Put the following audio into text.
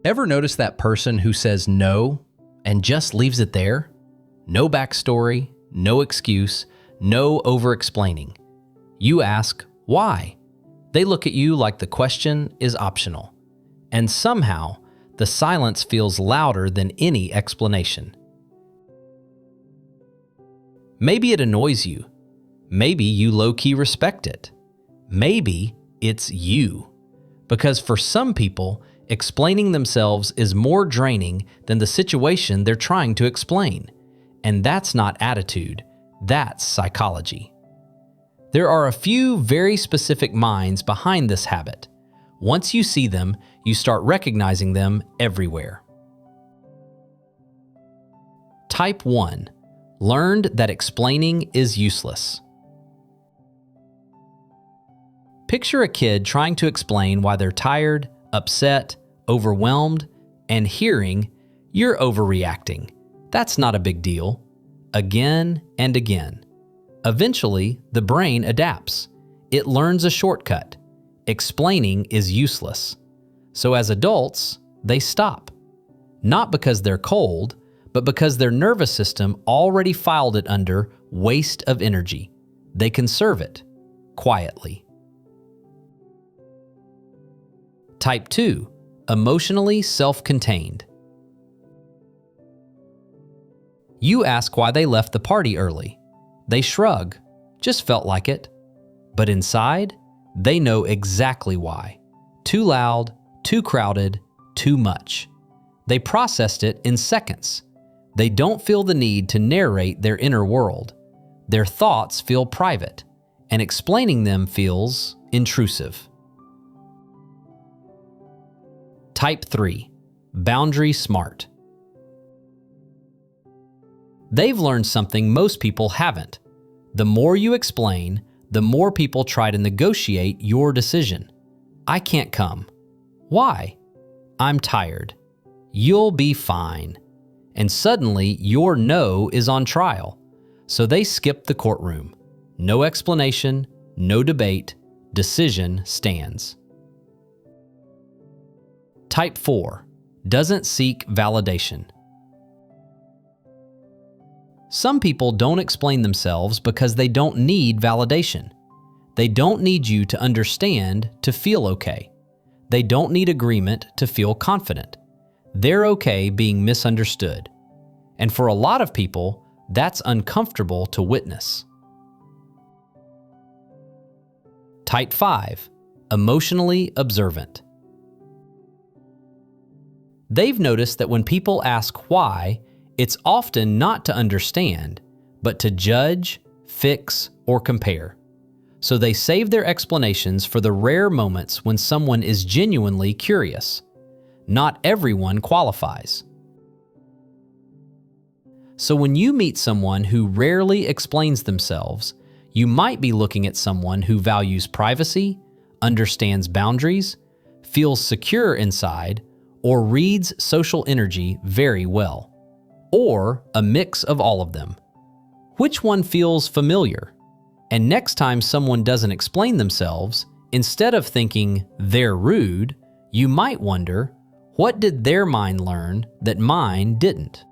Ever notice that person who says no and just leaves it there? No backstory, no excuse, no over-explaining. You ask, why? They look at you like the question is optional. And somehow, the silence feels louder than any explanation. Maybe it annoys you. Maybe you low-key respect it. Maybe it's you. Because for some people, explaining themselves is more draining than the situation they're trying to explain. And that's not attitude, that's psychology. There are a few very specific minds behind this habit. Once you see them, you start recognizing them everywhere. Type 1. Learned that explaining is useless. Picture a kid trying to explain why they're tired, upset, overwhelmed, and hearing, "You're overreacting. That's not a big deal," again and again. Eventually, the brain adapts. It learns a shortcut. Explaining is useless. So as adults, they stop. Not because they're cold, but because their nervous system already filed it under waste of energy. They conserve it quietly. Type 2. Emotionally self-contained. You ask why they left the party early. They shrug, just felt like it. But inside, they know exactly why. Too loud, too crowded, too much. They processed it in seconds. They don't feel the need to narrate their inner world. Their thoughts feel private, and explaining them feels intrusive. Type 3. Boundary smart. They've learned something most people haven't. The more you explain, the more people try to negotiate your decision. "I can't come." "Why?" "I'm tired." "You'll be fine." And suddenly your no is on trial. So they skip the courtroom. No explanation, no debate, decision stands. Type 4. Doesn't seek validation. Some people don't explain themselves because they don't need validation. They don't need you to understand to feel okay. They don't need agreement to feel confident. They're okay being misunderstood. And for a lot of people, that's uncomfortable to witness. Type 5. Emotionally observant. They've noticed that when people ask why, it's often not to understand, but to judge, fix, or compare. So they save their explanations for the rare moments when someone is genuinely curious. Not everyone qualifies. So when you meet someone who rarely explains themselves, you might be looking at someone who values privacy, understands boundaries, feels secure inside, or reads social energy very well. Or a mix of all of them. Which one feels familiar? And next time someone doesn't explain themselves, instead of thinking they're rude, you might wonder, what did their mind learn that mine didn't?